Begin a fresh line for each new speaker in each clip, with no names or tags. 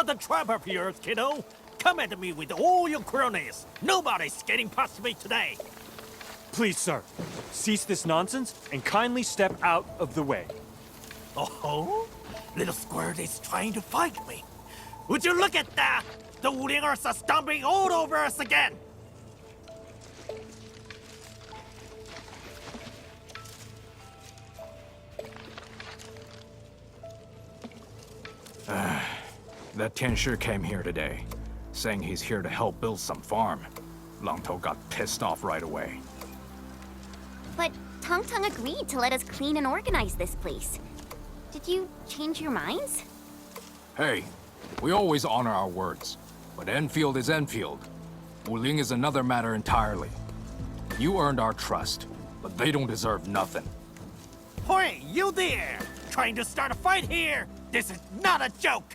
not the trap of yours, kiddo. Come at me with all your cronies. Nobody's getting past me today.
Please, sir, cease this nonsense and kindly step out of the way.
Oh? Little squirt is trying to fight me. Would you look at that? The Wulingers are stomping all over us again.
That Tianshi came here today, saying he's here to help build some farm. Lang Tou got pissed off right away.
But Tong Tong agreed to let us clean and organize this place. Did you change your minds?
Hey, we always honor our words, but Enfield is Enfield. Wuling is another matter entirely. You earned our trust, but they don't deserve nothing.
Hey, you there! Trying to start a fight here? This is not a joke!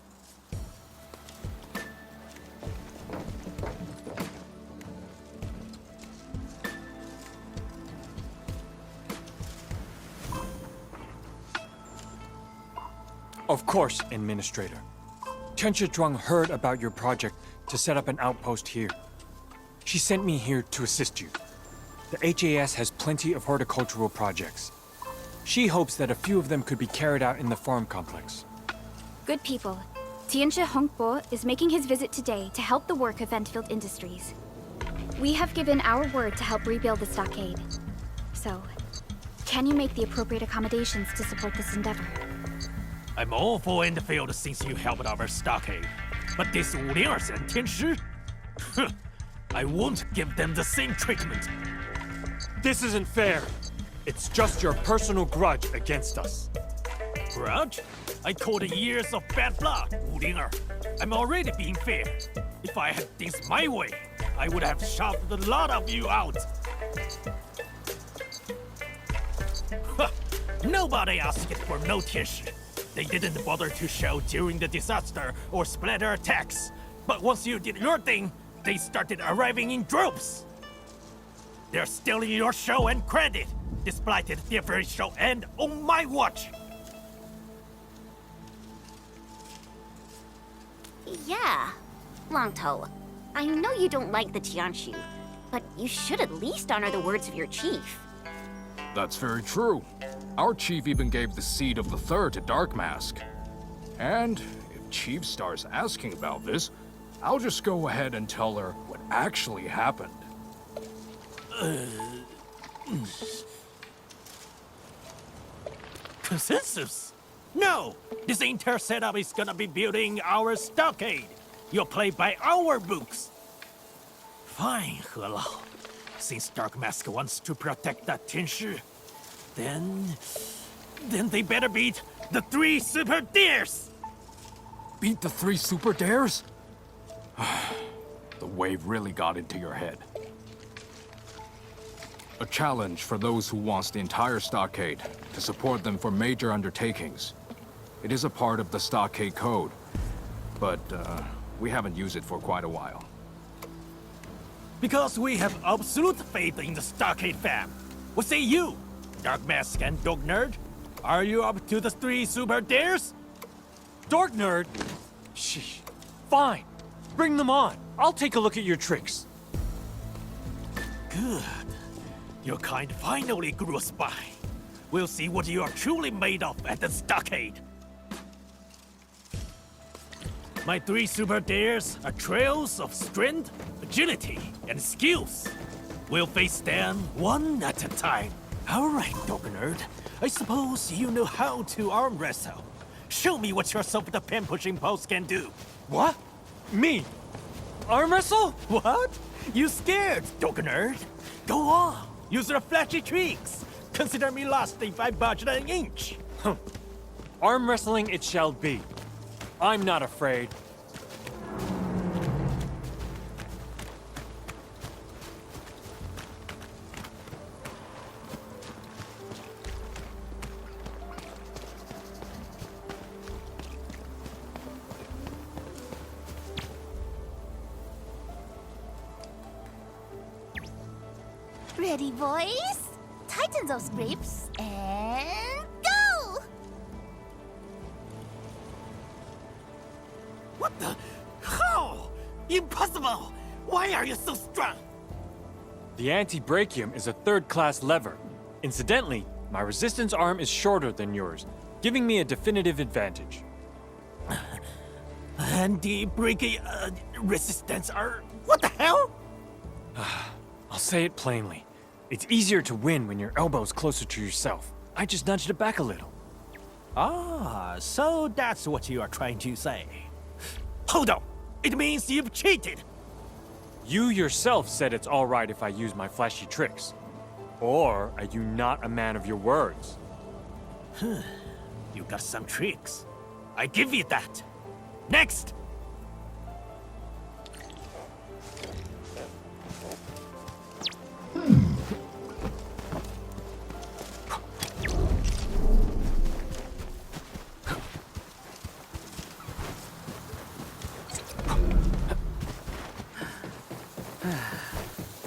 Of course, Administrator. Tianshi Zhuang heard about your project to set up an outpost here. She sent me here to assist you. The HAS has plenty of horticultural projects. She hopes that a few of them could be carried out in the farm complex.
Good people. Tianshi Hongbo is making his visit today to help the work of Endfield Industries. We have given our word to help rebuild the stockade. So, can you make the appropriate accommodations to support this endeavor?
I'm all for Endfield since you helped our stockade. But this Wulingers and Tianshi? I won't give them the same treatment.
This isn't fair. It's just your personal grudge against us.
Grudge? I called it years of bad blood, Wulinger. I'm already being fair. If I had things my way, I would have shoved a lot of you out. Nobody asked for no Tianshi. They didn't bother to show during the disaster or splatter attacks. But once you did your thing, they started arriving in droves. They're stealing your show and credit, despite it their very show end on my watch.
Yeah, Lang Tou. I know you don't like the Tianshi, but you should at least honor the words of your chief.
That's very true. Our chief even gave the seed of the third to Dark Mask. And if Chief starts asking about this, I'll just go ahead and tell her what actually happened.
Consensus? No! This entire setup is gonna be building our stockade. You'll play by our books. Fine, He Lao. Since Dark Mask wants to protect that Tianshi, then they better beat the 3 super dares!
Beat the 3 super dares? The wave really got into your head. A challenge for those who wants the entire stockade, to support them for major undertakings. It is a part of the stockade code, but we haven't used it for quite a while.
Because we have absolute faith in the stockade fam. What say you, Dark Mask and Dog Nerd? Are you up to the 3 super dares?
Dark Nerd? Sheesh. Fine. Bring them on. I'll take a look at your tricks.
Good. Your kind finally grew a spy. We'll see what you are truly made of at the stockade. My 3 super dares are trails of strength, agility, and skills. We'll face them one at a time. All right, Dog Nerd. I suppose you know how to arm wrestle. Show me what your soft-pen pushing pose can do.
What? Me? Arm wrestle?
What? You scared, Dog Nerd? Go on. Use your flashy tricks. Consider me lost if I budge an inch.
Arm wrestling it shall be. I'm not afraid.
Ready, boys? Tighten those grips and go!
What the? Impossible! Why are you so strong?
The anti-brachium is a third-class lever. Incidentally, my resistance arm is shorter than yours, giving me a definitive advantage.
Anti-breaking resistance are... What the hell?
I'll say it plainly. It's easier to win when your elbow's closer to yourself. I just nudged it back a little.
Ah, so that's what you are trying to say. Hold on! It means you've cheated!
You yourself said it's all right if I use my flashy tricks. Or are you not a man of your words?
You got some tricks. I give you that. Next!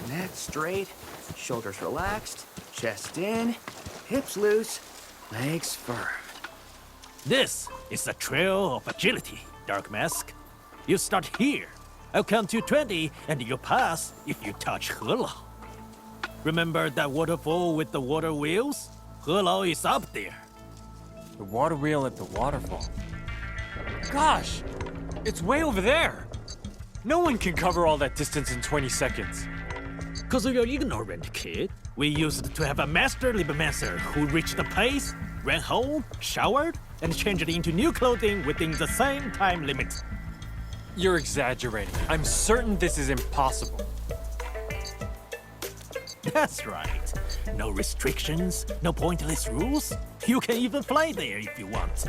Neck straight, shoulders relaxed, chest in, hips loose, legs firm.
This is a trail of agility, Dark Mask. You start here. I'll count to 20, and you pass if you touch Helao. Remember that waterfall with the water wheels? Helao is up there.
The water wheel at the waterfall. Gosh! It's way over there! No one can cover all that distance in 20 seconds.
Cause you're ignorant, kid. We used to have a master Libmancer who reached the place, ran home, showered, and changed into new clothing within the same time limit.
You're exaggerating. I'm certain this is impossible.
That's right. No restrictions, no pointless rules. You can even fly there if you want.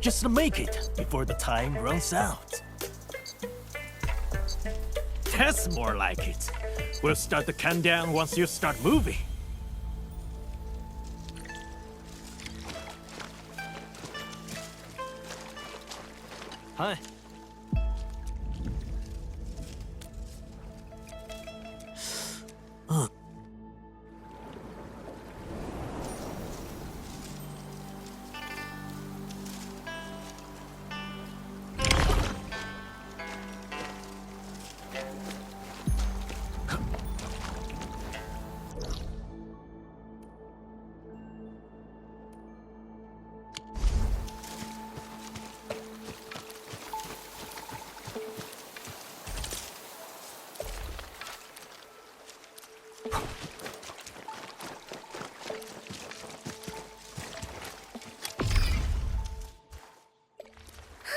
Just make it before the time runs out. That's more like it. We'll start the countdown once you start moving. Hi.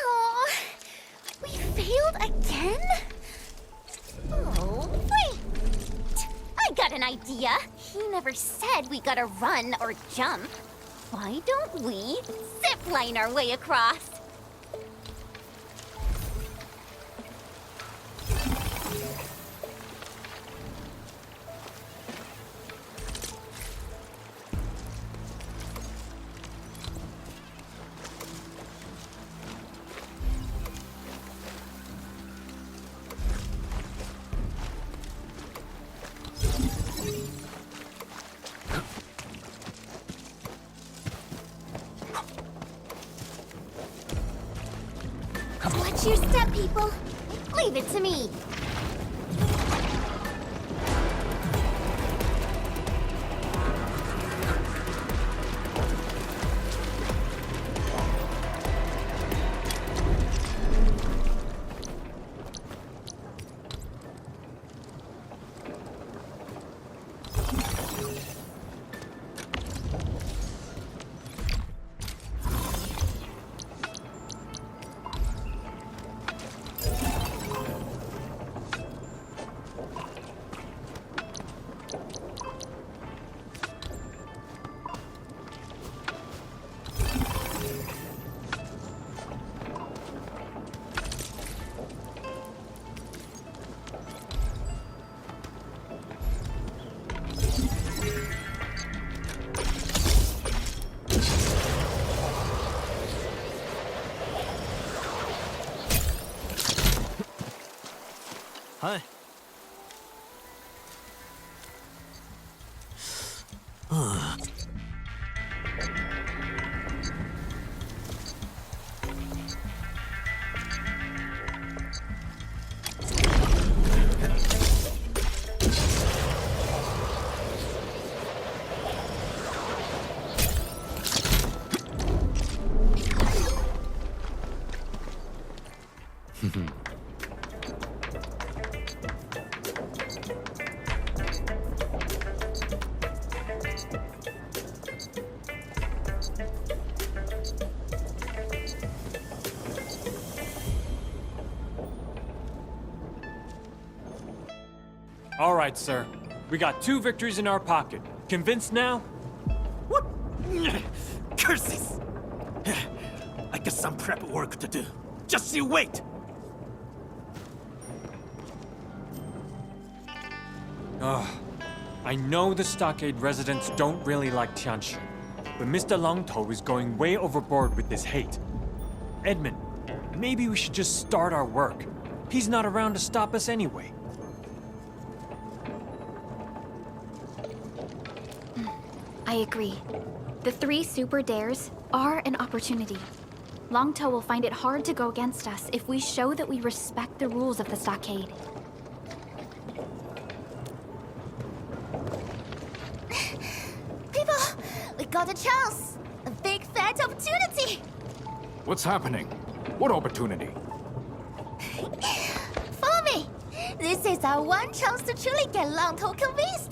Oh, we failed again? Oh, wait. I got an idea. He never said we gotta run or jump. Why don't we zipline our way across? Watch your step, people. Leave it to me.
Hi.
All right, sir. We got 2 victories in our pocket. Convinced now?
What? Curses! I got some prep work to do. Just you wait!
I know the stockade residents don't really like Tianshi, but Mr. Longtou is going way overboard with this hate. Edmund, maybe we should just start our work. He's not around to stop us anyway.
I agree. The 3 super dares are an opportunity. Longtou will find it hard to go against us if we show that we respect the rules of the stockade.
People, we got a chance! A big fat opportunity!
What's happening? What opportunity?
Follow me! This is our one chance to truly get Longtou convinced!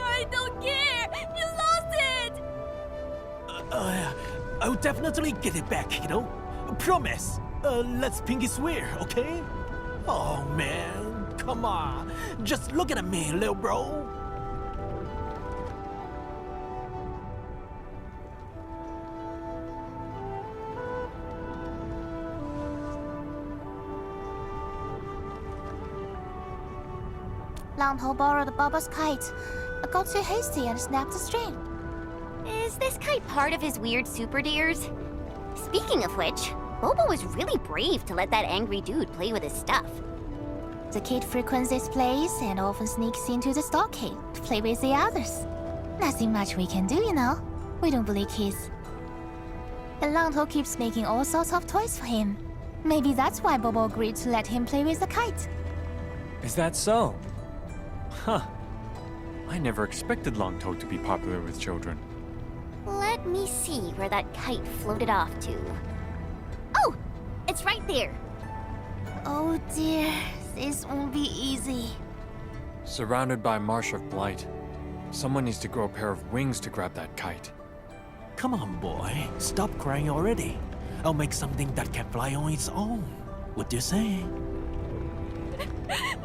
I don't care! You lost it!
I'll definitely get it back, kiddo. Promise. Let's pinky swear, okay? Oh, man. Come on. Just look at me, little bro.
Longtou borrowed Bobo's kite. I got too hasty and snapped the string. Is this kite part of his weird super dares? Speaking of which, Bobo was really brave to let that angry dude play with his stuff. The kid frequents this place and often sneaks into the stockade to play with the others. Nothing much we can do, you know. We don't bully kids. And Longtou keeps making all sorts of toys for him. Maybe that's why Bobo agreed to let him play with the kite.
Is that so? Huh. I never expected Longtou to be popular with children.
Let me see where that kite floated off to. Oh! It's right there! Oh dear, this won't be easy.
Surrounded by marsh of blight. Someone needs to grow a pair of wings to grab that kite.
Come on, boy. Stop crying already. I'll make something that can fly on its own. What do you say?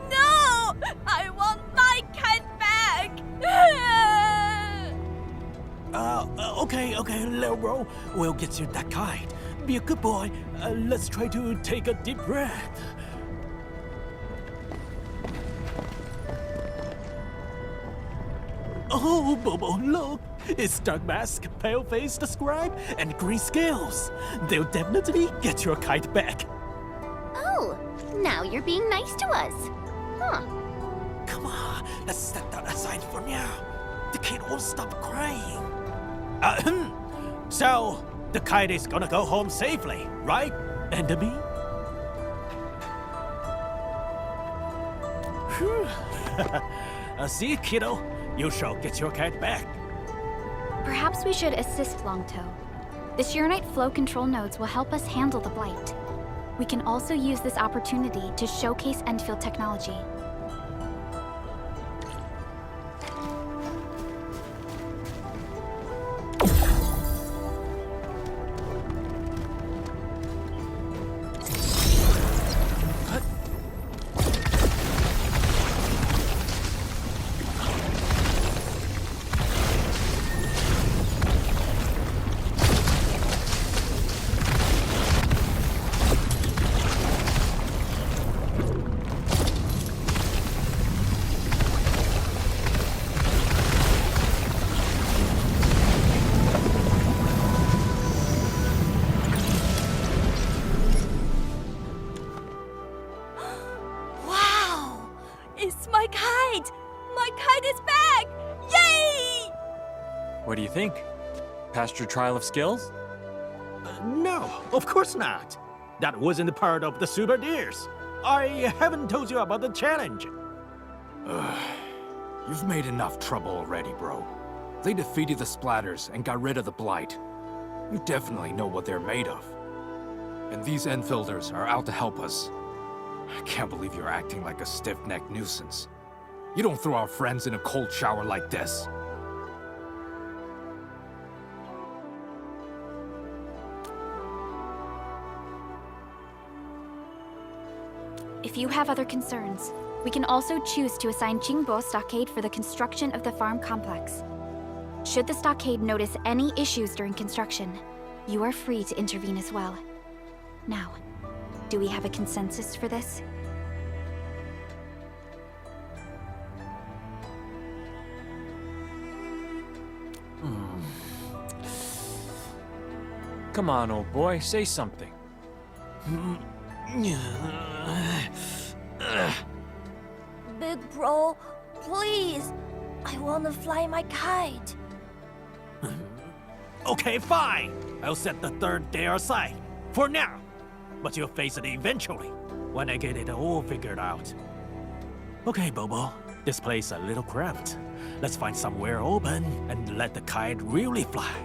No! I want my kite back!
Okay, little bro. We'll get you that kite. Be a good boy. Let's try to take a deep breath. Oh, Bobo, look! It's Dark Mask, Pale-Faced Scribe, and Green Scales. They'll definitely get your kite back.
Oh, now you're being nice to us. Huh.
Come on, let's set that aside for now. The kid won't stop crying. So, the kite is gonna go home safely, right, Enderby? See, kiddo, you shall get your kite back.
Perhaps we should assist Longtou. The Sheernite flow control nodes will help us handle the blight. We can also use this opportunity to showcase Endfield technology.
Wow! It's my kite! My kite is back! Yay!
What do you think? Past your trial of skills?
No, of course not. That wasn't part of the Super Deers. I haven't told you about the challenge.
You've made enough trouble already, bro. They defeated the Splatters and got rid of the Blight. You definitely know what they're made of. And these Enfielders are out to help us. I can't believe you're acting like a stiff-necked nuisance. You don't throw our friends in a cold shower like this.
If you have other concerns, we can also choose to assign Qingbo Stockade for the construction of the farm complex. Should the stockade notice any issues during construction, you are free to intervene as well. Now, do we have a consensus for this?
Come on, old boy, say something.
Big bro, please. I wanna fly my kite.
Okay, fine. I'll set the third day aside. For now. But you'll face it eventually. When I get it all figured out. Okay, Bobo. This place a little cramped. Let's find somewhere open and let the kite really fly.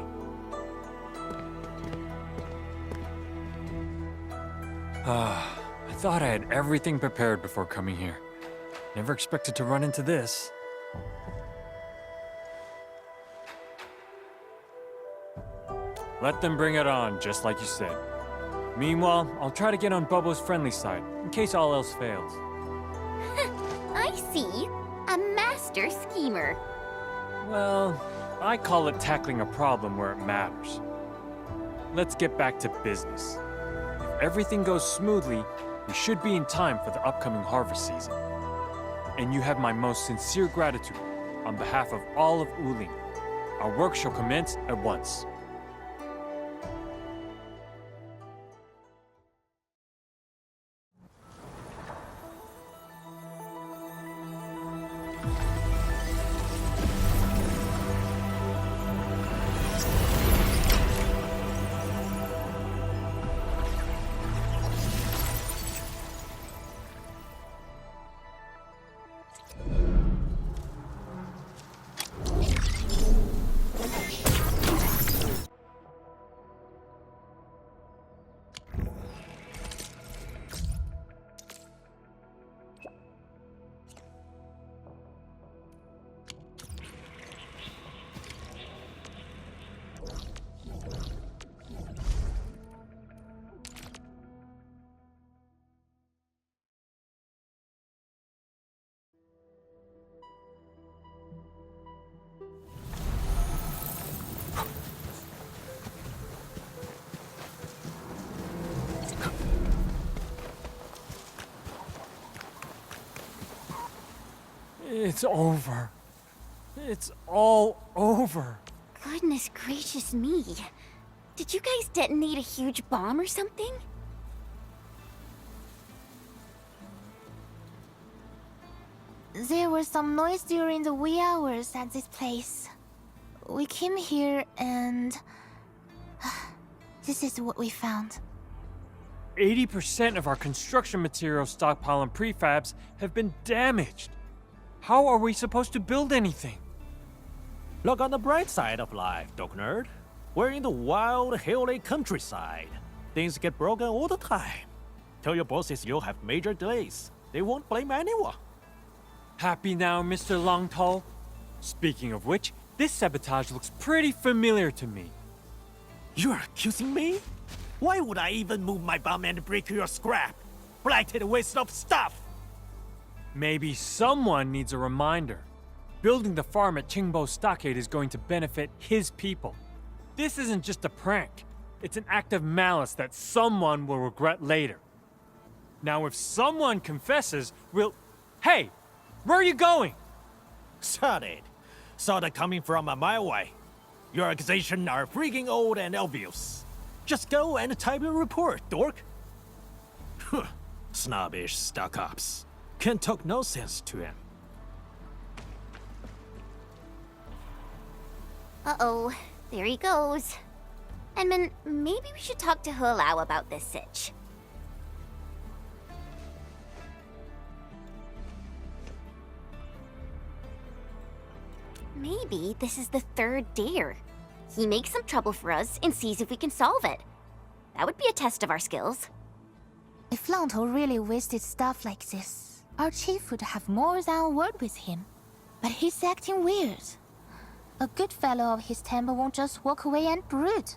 I thought I had everything prepared before coming here. Never expected to run into this. Let them bring it on, just like you said. Meanwhile, I'll try to get on Bobo's friendly side, in case all else fails.
I see. A master schemer.
Well, I call it tackling a problem where it matters. Let's get back to business. If everything goes smoothly, we should be in time for the upcoming harvest season. And you have my most sincere gratitude on behalf of all of Uling. Our work shall commence at once. It's over. It's all over.
Goodness gracious me. Did you guys detonate a huge bomb or something? There was some noise during the wee hours at this place. We came here and... this is what we found.
80% of our construction material stockpile and prefabs have been damaged. How are we supposed to build anything?
Look on the bright side of life, Dog Nerd. We're in the wild, hilly countryside. Things get broken all the time. Tell your bosses you'll have major delays. They won't blame anyone.
Happy now, Mr. Longtall? Speaking of which, this sabotage looks pretty familiar to me.
You're accusing me? Why would I even move my bomb and break your scrap? Blighted waste of stuff!
Maybe someone needs a reminder. Building the farm at Qingbo Stockade is going to benefit his people. This isn't just a prank. It's an act of malice that someone will regret later. Now, if someone confesses, we'll... Hey! Where are you going?
Shut it. Saw that coming from a mile away. Your accusations are freaking old and obvious. Just go and type a report, dork. Snobbish stuck-ups. Can talk no sense to him.
Uh-oh, there he goes. Enman, maybe we should talk to He Lao about this sitch. Maybe this is the third dare. He makes some trouble for us and sees if we can solve it. That would be a test of our skills.
If Lanto really wasted stuff like this, our chief would have more than a word with him. But he's acting weird. A good fellow of his temper won't just walk away and brood.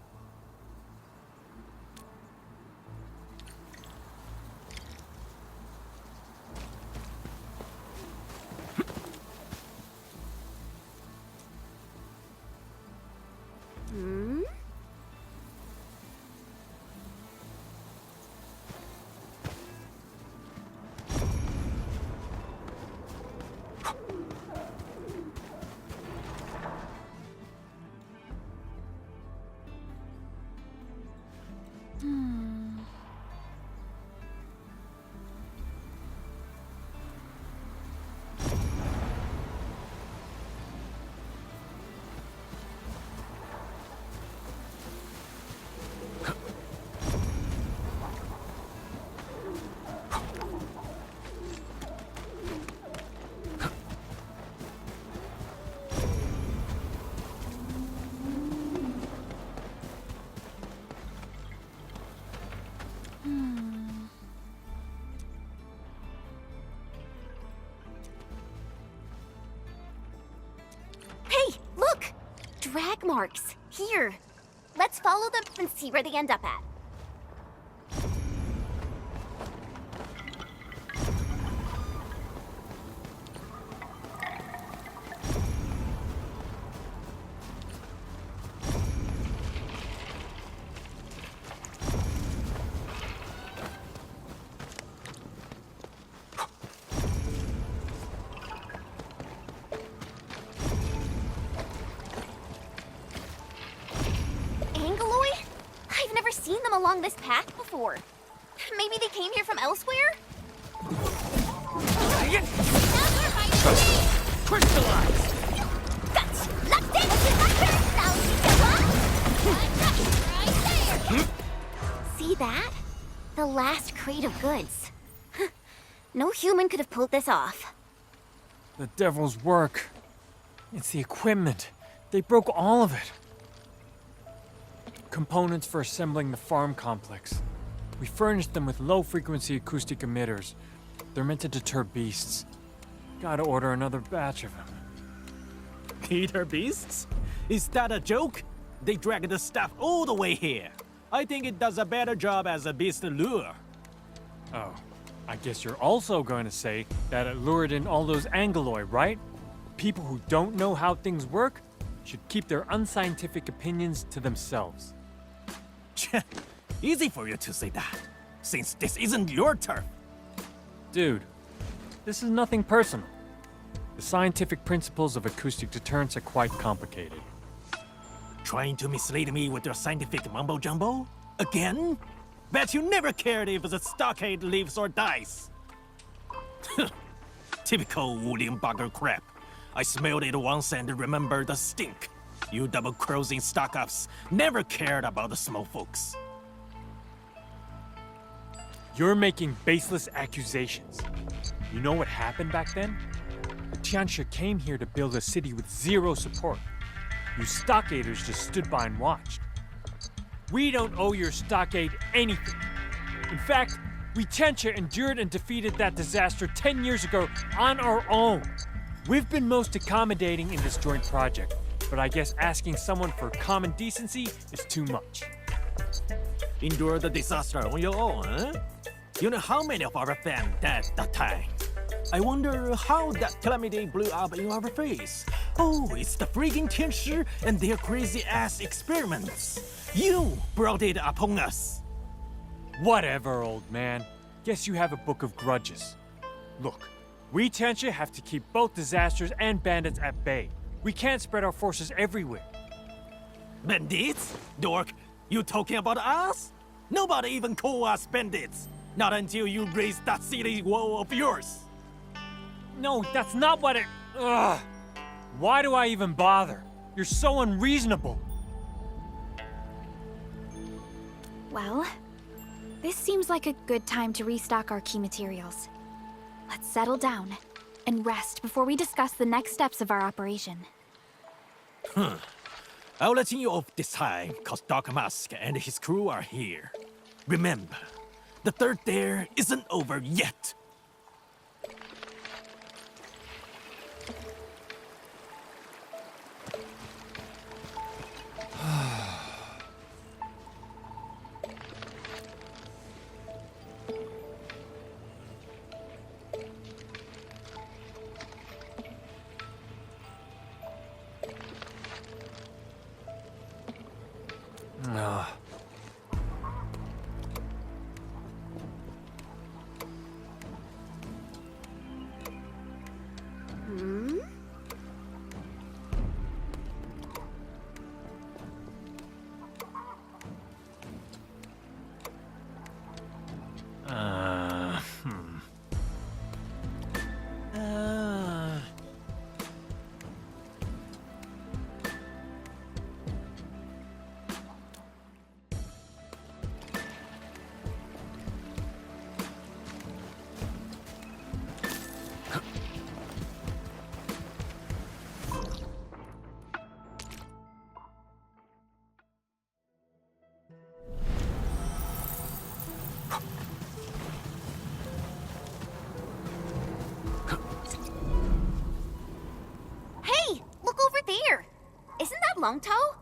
Hey, look! Drag marks. Here. Let's follow them and see where they end up at. Seen them along this path before. Maybe they came here from elsewhere?
Crystallize!
Guts! Left it! See that? The last crate of goods. No human could have pulled this off.
The devil's work. It's the equipment. They broke all of it. Components for assembling the farm complex. We furnished them with low-frequency acoustic emitters. They're meant to deter beasts. Gotta order another batch of them.
Peter beasts? Is that a joke? They dragged the stuff all the way here. I think it does a better job as a beast lure.
Oh, I guess you're also going to say that it lured in all those Angeloi, right? People who don't know how things work should keep their unscientific opinions to themselves.
Easy for you to say that, since this isn't your turf.
Dude, this is nothing personal. The scientific principles of acoustic deterrence are quite complicated.
Trying to mislead me with your scientific mumbo-jumbo? Again? Bet you never cared if the stockade lives or dies. Typical William Bugger crap. I smelled it once and remember the stink. You double-crossing stock-ups never cared about the small folks.
You're making baseless accusations. You know what happened back then? The Tianxia came here to build a city with zero support. You stockaders just stood by and watched. We don't owe your stockade anything. In fact, we Tianxia endured and defeated that disaster 10 years ago on our own. We've been most accommodating in this joint project, but I guess asking someone for common decency is too much.
Endure the disaster on your own, huh? You know how many of our fans died that time? I wonder how that calamity blew up in our face. Oh, it's the freaking Tianshi and their crazy-ass experiments. You brought it upon us.
Whatever, old man. Guess you have a book of grudges. Look, we Tianxia have to keep both disasters and bandits at bay. We can't spread our forces everywhere.
Bandits? Dork, you talking about us? Nobody even call us bandits. Not until you raise that silly wall of yours.
No, that's not what it... Ugh! Why do I even bother? You're so unreasonable.
Well, this seems like a good time to restock our key materials. Let's settle down and rest before we discuss the next steps of our operation.
I'll let you off this time, cause Dark Mask and his crew are here. Remember, the third dare isn't over yet.
Hey, look over there. Isn't that Long Toe?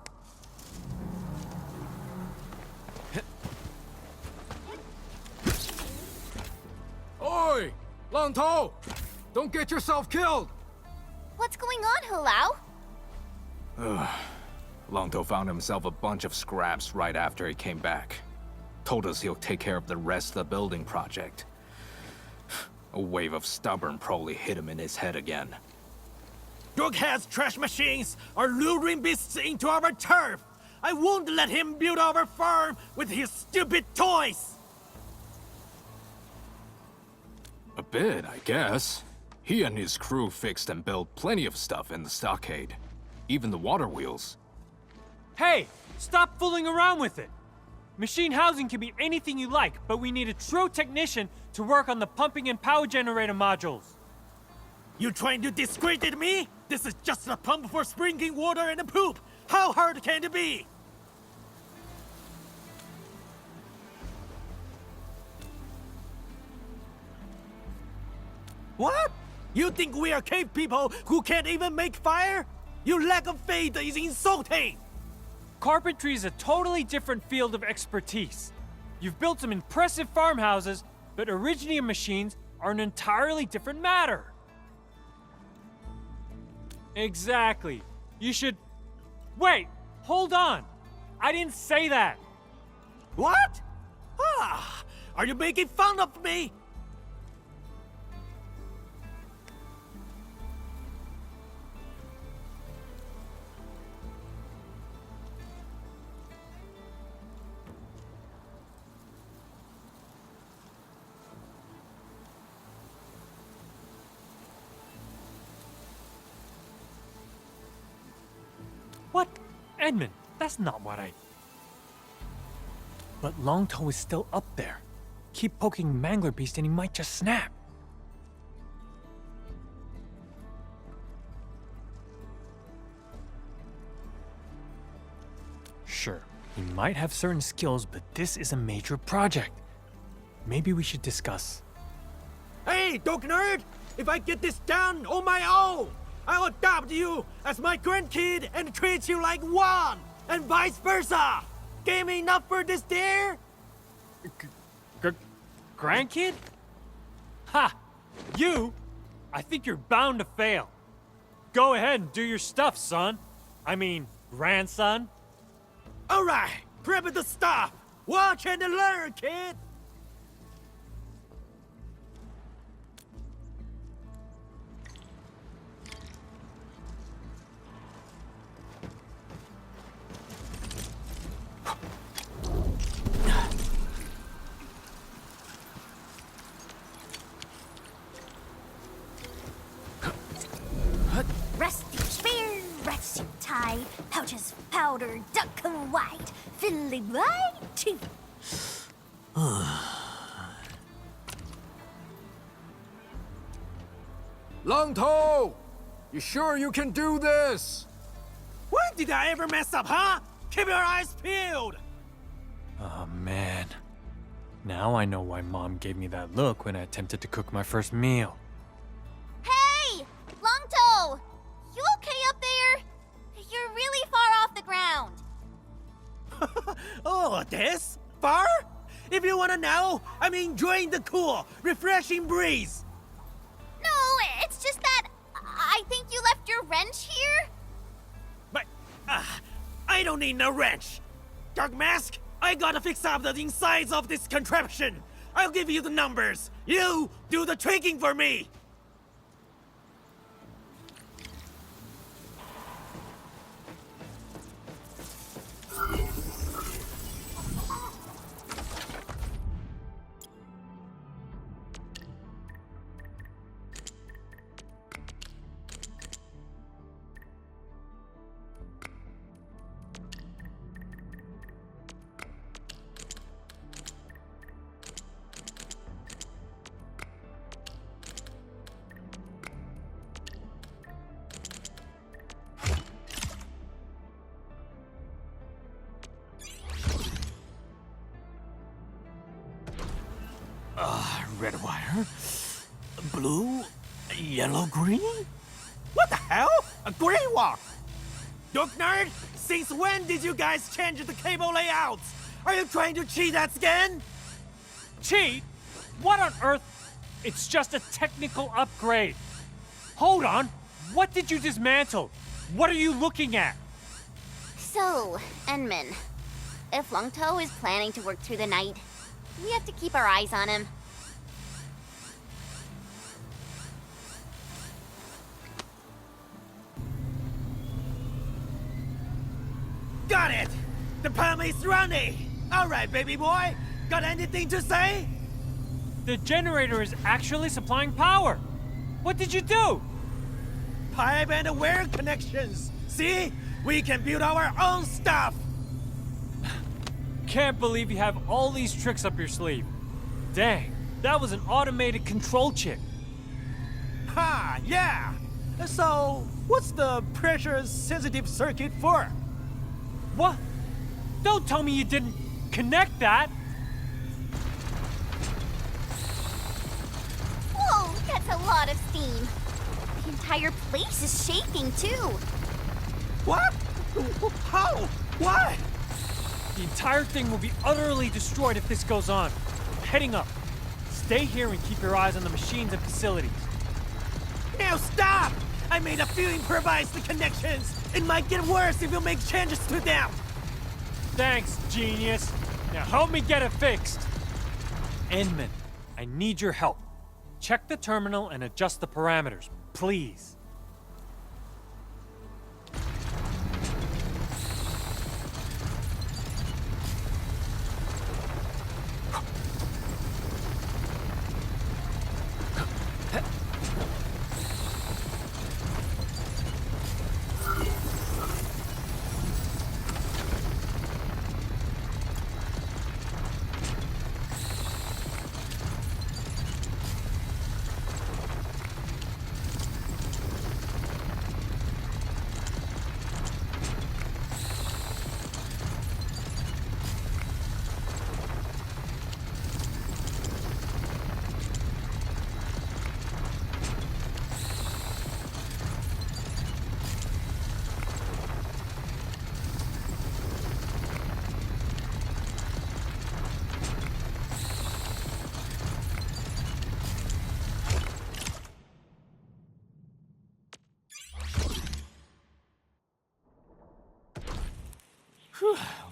Oi! Long Toe! Don't get yourself killed!
What's going on, Hulao?
Long Toe found himself a bunch of scraps right after he came back. Told us he'll take care of the rest of the building project. A wave of stubborn probably hit him in his head again.
Dorkhead's trash machines are luring beasts into our turf. I won't let him build our farm with his stupid toys.
A bit, I guess. He and his crew fixed and built plenty of stuff in the stockade. Even the water wheels.
Hey, stop fooling around with it. Machine housing can be anything you like, but we need a true technician to work on the pumping and power generator modules.
You trying to discredit me? This is just a pump for sprinkling water and a poop. How hard can it be? What? You think we are cave people who can't even make fire? Your lack of faith is insulting!
Carpentry is a totally different field of expertise. You've built some impressive farmhouses, but Originium machines are an entirely different matter. Exactly. You should... Wait! Hold on! I didn't say that!
What? Ah! Are you making fun of me?
What? Edmund, that's not what I... But Longtoe is still up there. Keep poking Mangler Beast and he might just snap. Sure, he might have certain skills, but this is a major project. Maybe we should discuss.
Hey, Dog Nerd! If I get this done on my own, I'll adopt you as my grandkid and treat you like one, and vice versa! Game enough for this dare?
Grandkid? Ha! You? I think you're bound to fail. Go ahead and do your stuff, son. I mean, grandson.
Alright, prep the stuff! Watch and learn, kid!
Rusty spear, rusty tie, pouches powder, duck white, fiddly white tooth.
Long Toe! You sure you can do this?
When did I ever mess up, huh? Keep your eyes peeled!
Oh, man. Now I know why Mom gave me that look when I attempted to cook my first meal.
Hey! Longtoe! You okay up there? You're really far off the ground.
Oh, this? Far? If you wanna know, I'm enjoying the cool, refreshing breeze.
No, it's just that I think you left your wrench here.
But, I don't need no wrench. Dark Mask, I gotta fix up the insides of this contraption. I'll give you the numbers. You do the tweaking for me. Red wire, blue, yellow, green? What the hell? A gray walk! Duck Nerd, since when did you guys change the cable layouts? Are you trying to cheat us again?
Cheat? What on earth? It's just a technical upgrade. Hold on. What did you dismantle? What are you looking at?
So, Enman, if Longtoe is planning to work through the night, we have to keep our eyes on him.
Got it! The pump is running! Alright, baby boy, got anything to say?
The generator is actually supplying power. What did you do?
Pipe and wire connections! See? We can build our own stuff!
Can't believe you have all these tricks up your sleeve. Dang, that was an automated control chip.
Ha, yeah! So, what's the pressure-sensitive circuit for?
What? Don't tell me you didn't connect that!
Whoa, that's a lot of steam. The entire place is shaking, too.
What? How? Why?
The entire thing will be utterly destroyed if this goes on. I'm heading up. Stay here and keep your eyes on the machines and facilities.
Now stop! I made a few improvised connections. It might get worse if you make changes to them.
Thanks, genius. Now help me get it fixed. Enman, I need your help. Check the terminal and adjust the parameters, please.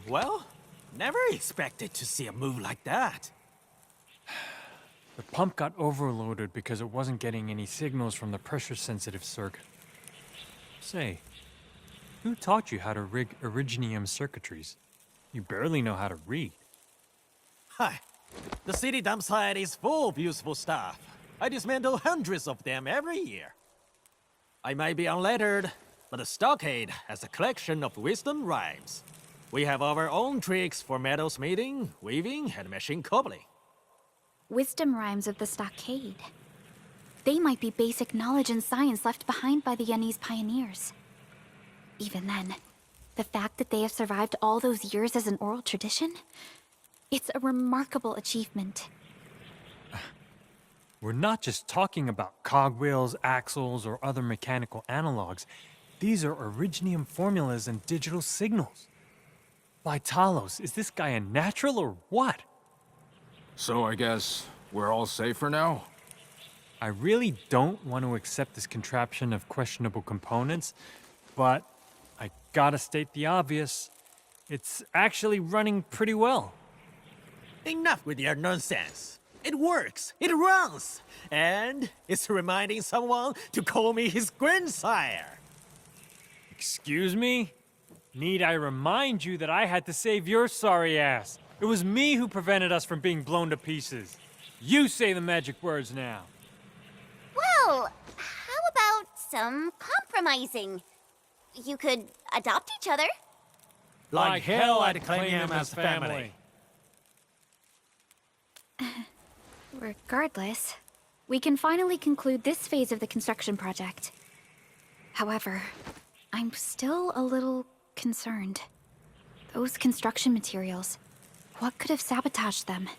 Well, never expected to see a move like that.
The pump got overloaded because it wasn't getting any signals from the pressure-sensitive circuit. Say, who taught you how to rig Originium circuitries? You barely know how to read.
Hi. The city dump site is full of useful stuff. I dismantle hundreds of them every year. I might be unlettered, but the stockade has a collection of wisdom rhymes. We have our own tricks for metal smithing, weaving, and machine cobbling.
Wisdom rhymes of the stockade. They might be basic knowledge and science left behind by the Yenese pioneers. Even then, The fact that they have survived all those years as an oral tradition? It's a remarkable achievement.
We're not just talking about cogwheels, axles, or other mechanical analogs. These are originium formulas and digital signals. Vitalos, is this guy a natural or what?
So I guess we're all safe for now?
I really don't want to accept this contraption of questionable components, but I gotta state the obvious. It's actually running pretty well.
Enough with your nonsense. It works. It runs. And it's reminding someone to call me his grandsire.
Excuse me? Need I remind you that I had to save your sorry ass? It was me who prevented us from being blown to pieces. You say the magic words now.
Well, how about some compromising? You could adopt each other.
Like hell, I'd claim him as family.
Regardless, we can finally conclude this phase of the construction project. However, I'm still a little concerned. Those construction materials, what could have sabotaged them?